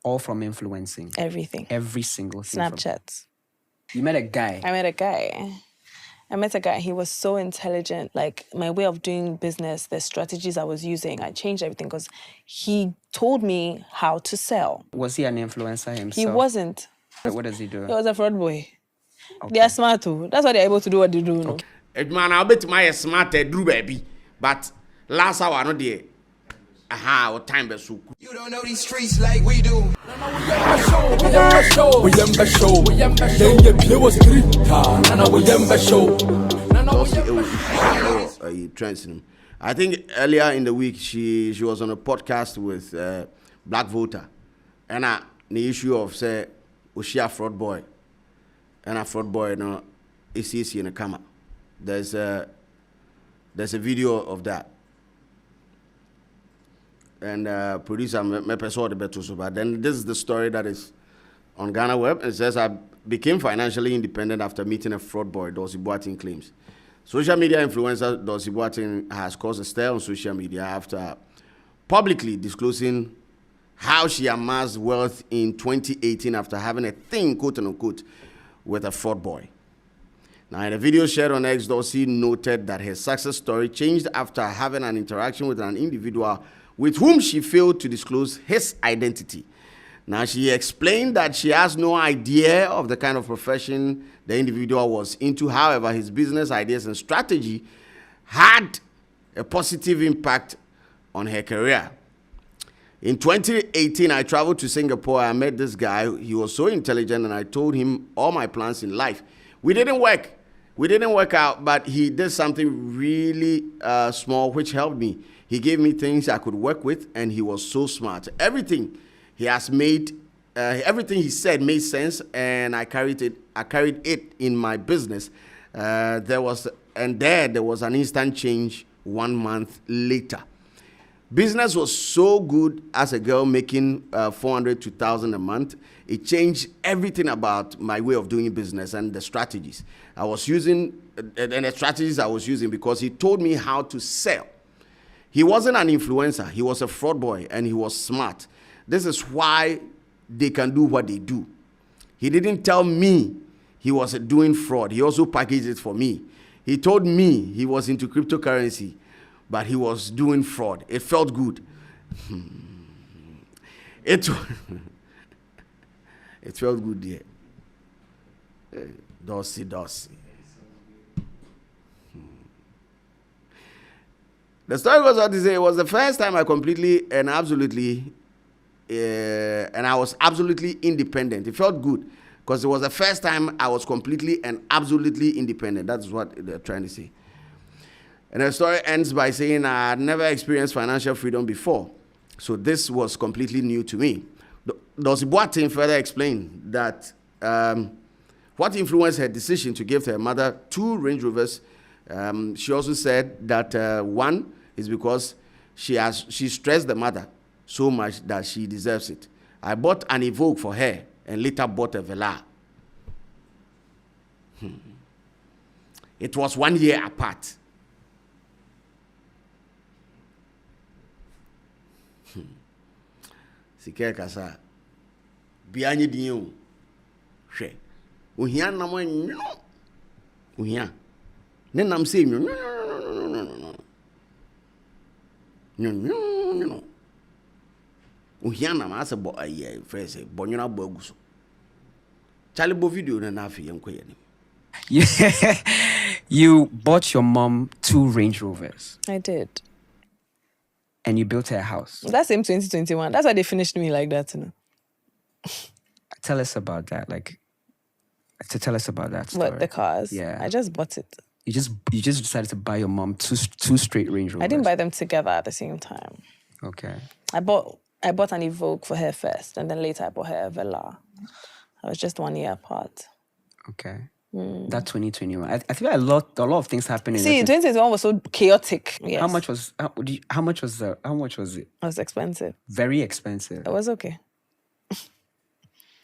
All from influencing. Everything. Every single thing. Snapchat. You met a guy. I met a guy. He was so intelligent. Like, my way of doing business, the strategies I was using, I changed everything because he told me how to sell. Was he an influencer himself? He wasn't. What does he do? He was a fraud boy. Okay. They are smart too. That's why they're able to do what they do. Okay. Man, I'll bet my smart Drew baby. But last hour, no dear. Aha, what time be so. You don't know these streets like we do. I think earlier in the week she was on a podcast with Black Voter, and the issue of say was she a fraud boy, and a fraud boy no is in the camera. There's a video of that. And producer me saw the better so bad. Then this is the story that is on Ghana Web. It says I became financially independent after meeting a fraud boy, Dulcie Boateng claims. Social media influencer Dulcie Boateng has caused a stir on social media after publicly disclosing how she amassed wealth in 2018 after having a thing, quote unquote, with a fraud boy. Now, in a video shared on X, Dulcie noted that her success story changed after having an interaction with an individual with whom she failed to disclose his identity. Now, she explained that she has no idea of the kind of profession the individual was into. However, his business ideas and strategy had a positive impact on her career. In 2018, I traveled to Singapore. I met this guy. He was so intelligent, and I told him all my plans in life. We didn't work out, but he did something really small, which helped me. He gave me things I could work with, and he was so smart. Everything he has made, everything he said made sense, and I carried it in my business. There was an instant change 1 month later. Business was so good as a girl making 400 to 1,000 a month. It changed everything about my way of doing business and the strategies I was using, because he told me how to sell. He wasn't an influencer. He was a fraud boy, and he was smart. This is why they can do what they do. He didn't tell me he was doing fraud. He also packaged it for me. He told me he was into cryptocurrency, but he was doing fraud. It felt good. It felt good, yeah. Dulcie. The story goes on to say it was the first time I completely and absolutely, and I was absolutely independent. It felt good because it was the first time I was completely and absolutely independent. That's what they're trying to say. And the story ends by saying I had never experienced financial freedom before, so this was completely new to me. Dulcie Boateng further explained that what influenced her decision to give her mother 2 Range Rovers. She also said that one is because she stressed the mother so much that she deserves it. I bought an Evoque for her and later bought a Velar. It was 1 year apart. Sike kasa bianye dinyo hwe ohia nam anyo ohia ne nam se nyo ohia nam ase bo aye first bonyo bo aguso chale bo video na afi yenkoye ni. You bought your mom 2 Range Rovers. I did. And you built her a house. That's in 2021. That's why they finished me like that, you know. Tell us about that. Tell us about that story. What, the cars? Yeah. I just bought it. You just decided to buy your mom two straight Range Rovers. I didn't buy them together at the same time. Okay. I bought an Evoque for her first, and then later I bought her a Velar. I was just 1 year apart. Okay. That 2021. I feel like a lot of things happened in 2021 was so chaotic. Yes. How much was it? It was expensive. Very expensive. It was okay.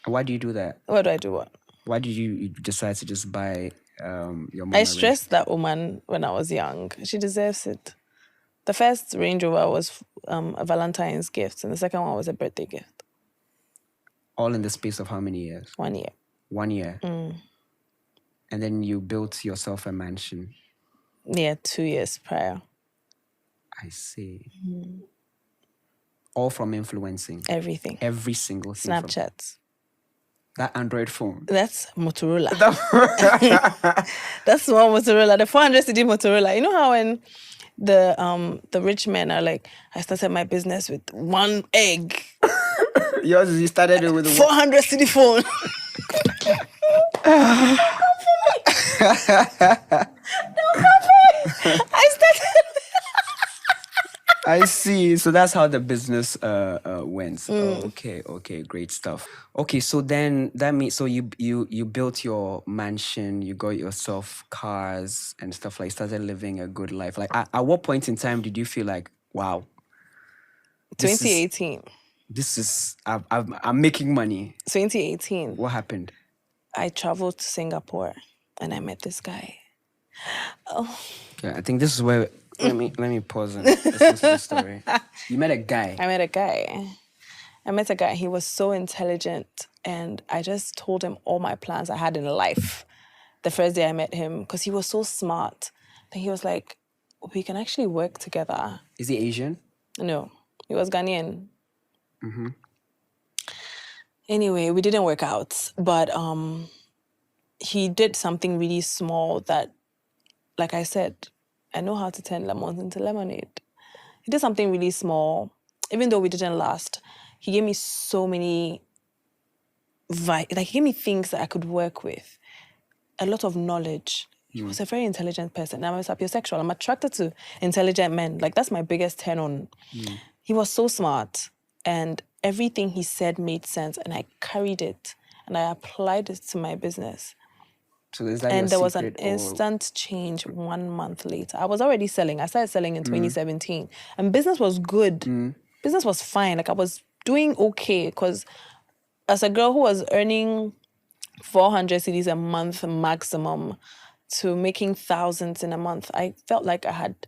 Why do you do that? Why do I do what? Why did you decide to just buy your mom? I stressed that woman when I was young. She deserves it. The first Range Rover was a Valentine's gift, and the second one was a birthday gift. All in the space of how many years? 1 year. 1 year. And then you built yourself a mansion. Yeah, 2 years prior. I see. All from influencing. Everything. Every single thing. Snapchat. That Android phone. That's Motorola. That's one Motorola, the 400 CD Motorola. You know how when the rich men are like, I started my business with 1 egg. Yours, you started it with 400 CD phone. I started. I see. So that's how the business went. Okay, great stuff. Okay, so then that means so you built your mansion, you got yourself cars and stuff like started living a good life. Like at what point in time did you feel like, wow, 2018. I'm making money? 2018. What happened? I traveled to Singapore and I met this guy. Okay, I think this is where let me pause and listen to the story. You met a guy. I met a guy. He was so intelligent, and I just told him all my plans I had in life the first day I met him because he was so smart. Then he was like, we can actually work together. Is he Asian? No, he was Ghanaian. Anyway, we didn't work out, but he did something really small that, like I said, I know how to turn lemons into lemonade. He did something really small. Even though we didn't last, he gave me so many, he gave me things that I could work with. A lot of knowledge. He was a very intelligent person. I'm a sapiosexual. I'm attracted to intelligent men. Like, that's my biggest turn on. He was so smart. And everything he said made sense. And I carried it. And I applied it to my business. So is that And there your was an secret, or- instant change 1 month later. I was already selling. I started selling in 2017. And business was good. Business was fine. Like, I was doing okay because as a girl who was earning 400 CDs a month maximum to making thousands in a month, I felt like I had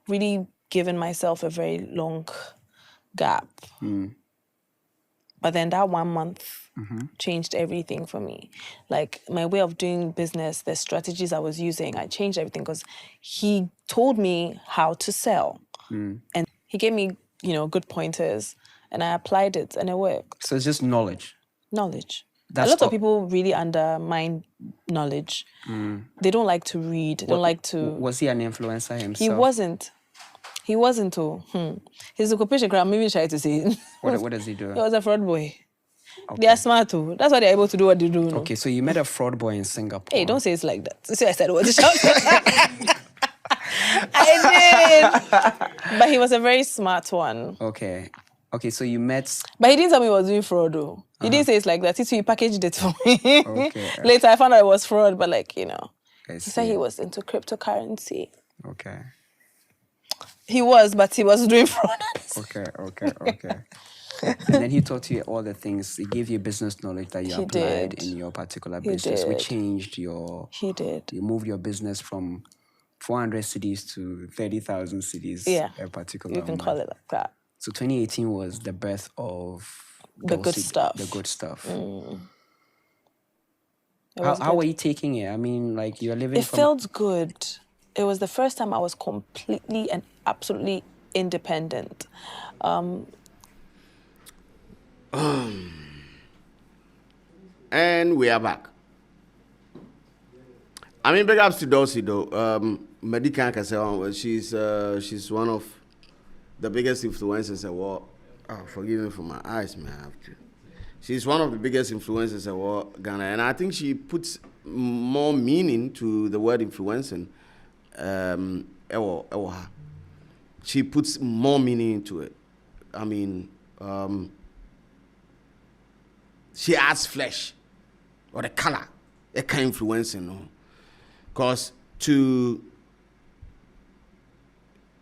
really given myself a very long gap. But then that 1 month changed everything for me. Like, my way of doing business, the strategies I was using, I changed everything because he told me how to sell. And he gave me, good pointers, and I applied it, and it worked. So it's just knowledge. Knowledge. That's a lot all- of people really undermine knowledge. They don't like to read. They don't like to... Was he an influencer himself? He wasn't. He wasn't. His occupation, I'm even trying to say. What does he do? He was a fraud boy. They are smart too. That's why they're able to do what they do. No? Okay, so you met a fraud boy in Singapore. Hey, don't say it's like that. See, I said what to shout. I did. But he was a very smart one. Okay, so you met... But he didn't tell me he was doing fraud though. He didn't say it's like that. He packaged it for me. Okay. Later I found out it was fraud, but I he see. said he was into cryptocurrency. Okay. He was, but he was doing fraud. Okay. And then he taught you all the things. He gave you business knowledge that you He applied did. in your particular He business, which did. changed your... He did. You moved your business from 400 CDs to 30,000 CDs. Yeah. A particular You can month. call it like that. So 2018 was the birth of... The good stuff. The good stuff. It was How good. were you taking it? I mean, like, you're living It from... felt good. It was the first time I was completely and absolutely independent. And we are back. I mean, big ups to Dulcie though. Medican Kase, she's one of the biggest influencers at war. Oh, forgive me for my eyes, man. I have to. She's one of the biggest influencers at war, Ghana, and I think she puts more meaning to the word influencing. She puts more meaning into it. I mean, she adds flesh or the color. It can influence, because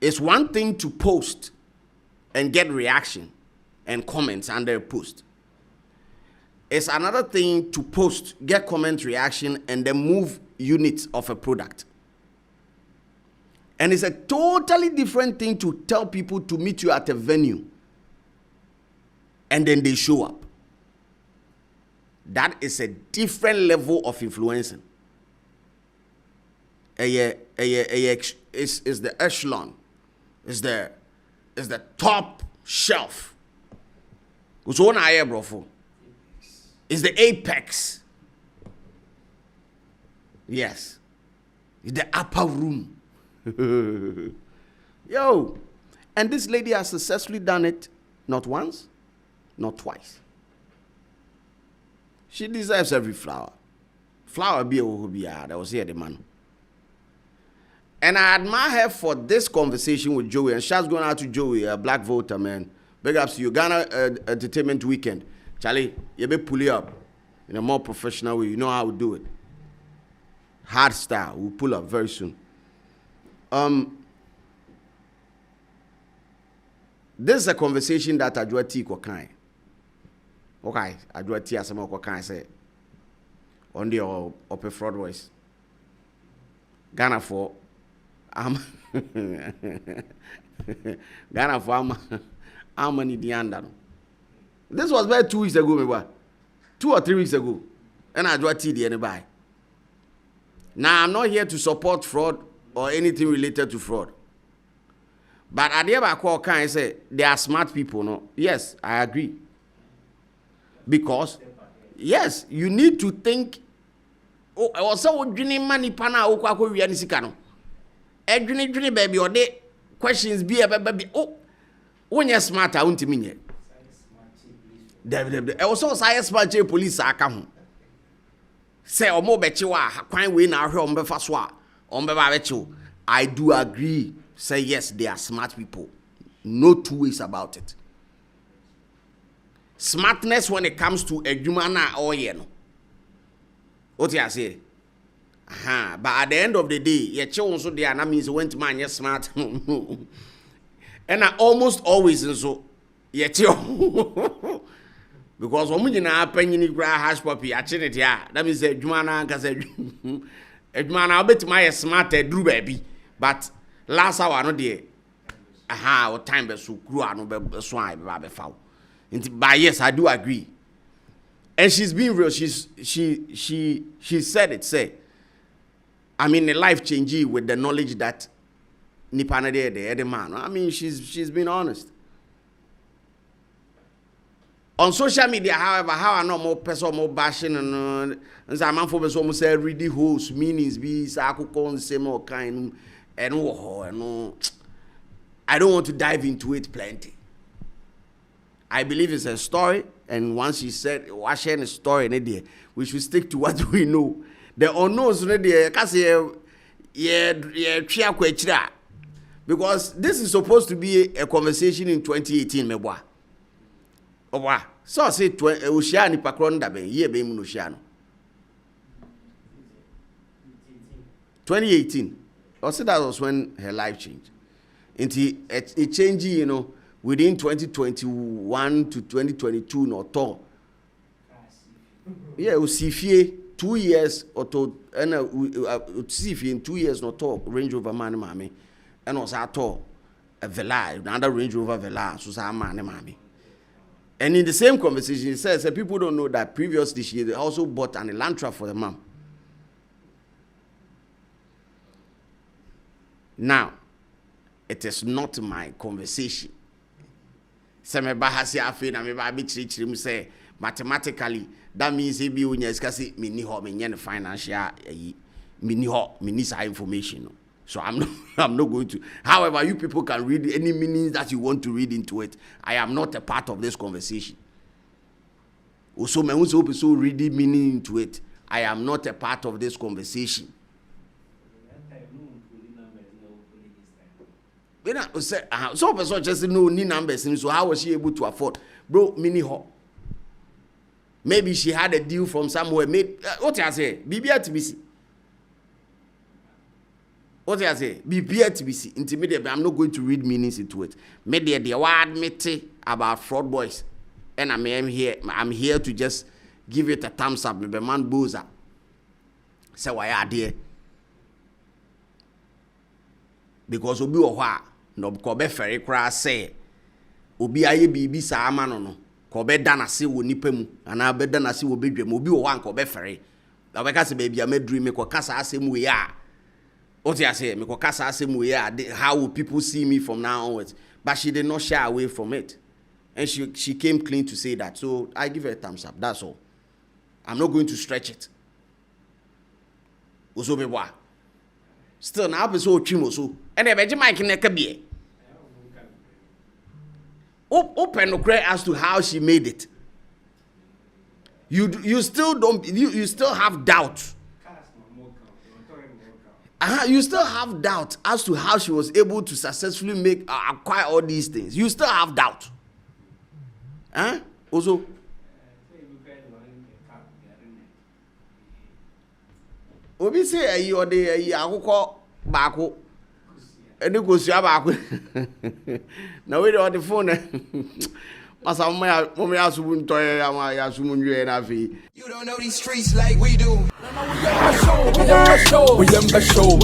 it's one thing to post and get reaction and comments under a post. It's another thing to post, get comment, reaction, and then move units of a product. And it's a totally different thing to tell people to meet you at a venue and then they show up. that is a different level of influencing. Is the echelon, is the top shelf. What's one I bro for? Is the apex. Yes. It's the upper room. Yo. And this lady has successfully done it not once, not twice. She deserves every flower. Flower be that was here the man. And I admire her for this conversation with Joey. And shouts going out to Joey, a black voter, man. Big ups to you. Ghana Entertainment Weekend. Charlie, you be pull it up in a more professional way. You know how we do it. Hard style. We'll pull up very soon. This is a conversation that Adwati Kwakai. Okay, Adwati Asama Kwakai say on the upper fraud voice. Ghana for Ghana for how many dianda. This was about 2 weeks ago, maybe 2 or 3 weeks ago. And Adwati the anybody. Now I'm not here to support fraud or anything related to fraud. But at the end of can say they are smart people, no? Yes, I agree. Because yes, you need to think. Oh, also dreaming money pana okwa ko wi anisika no. Dream baby or de questions be baby. Oh, when you're smart, I won't mean it. Also, science smart police aka ho. Say omo bechi wa kwan we na ahwe ombe fa so a ombe ba bechi. I do agree. Say yes, they are smart people. No two ways about it. Smartness when it comes to a human or no. What you say? But at the end of the day, your children so they are not means went man you're smart. And I almost always so your children. Because when you na penny gra hash puppy at it, yeah. That means a Jumana can say a man I'll bet my smart drew baby. But last hour no dey or time be so grow no be swine be foul. But yes, I do agree. And she's being real. She said it. Say, I mean, a life changing with the knowledge that Nipana the man. I mean, she's been honest. On social media, however, how I know more person more bashing and some man for almost say read the host meanings be sakukon same more kind. And I don't want to dive into it plenty. I believe it's a story, and once she said, "We're sharing a story," we should stick to what we know. The unknowns, because this is supposed to be a conversation in 2018, meboa. Owa, so I say, "Oceani pakronda be ye be munoshiano." 2018. Also, that was when her life changed. It changed, you know, within 2021 to 2022, no to. Yeah, we see 2 years or to, and see in 2 years, no to Range Rover man, mommy, and also at all a Vela, another Range Rover Vela, so some man, mommy. And in the same conversation, it says that people don't know that previously she also bought an Elantra for the mom. Now, it is not my conversation. Say mathematically, that means he be when you say mini financial mini information. So I'm not going to. However, you people can read any meanings that you want to read into it. I am not a part of this conversation. Also, my own so reading meaning into it. I am not a part of this conversation. You know, so person just know ni numbers, so how was she able to afford? Bro, mini ho. Maybe she had a deal from somewhere. Maybe what I say, BBTBC. What I say, BBTBC. Intermediate. I'm not going to read meanings into it. Maybe the word meeting about fraud boys, and I'm here. I'm here to just give it a thumbs up. Maybe man boza. Say why are there? Because obi ohwa no ko be fere kra say obi aye bibi sa ama no ko be da na se wo nipa mu ana be da na se wo bedwam obi wo wan ko be fere da be ka se baby amadru me ko kasa asem we ya what you say me ko kasa asem we ya how will people see me from now onwards, but she did not shy away from it, and she came clean to say that. So I give her a thumbs up. That's all. I'm not going to stretch it. Oso be boa still now be so twimo so and e be je mic na ka bie open no cry as to how she made it. You still don't you still have doubt. You still have doubt as to how she was able to successfully acquire all these things. You still have doubt. Also obi say ayi ode ayi akoko baako ene kosua baako na we dey on the phone masa mo ya subu ntoye ya sumu nwe na fi. You don't know these streets like we do. We am show.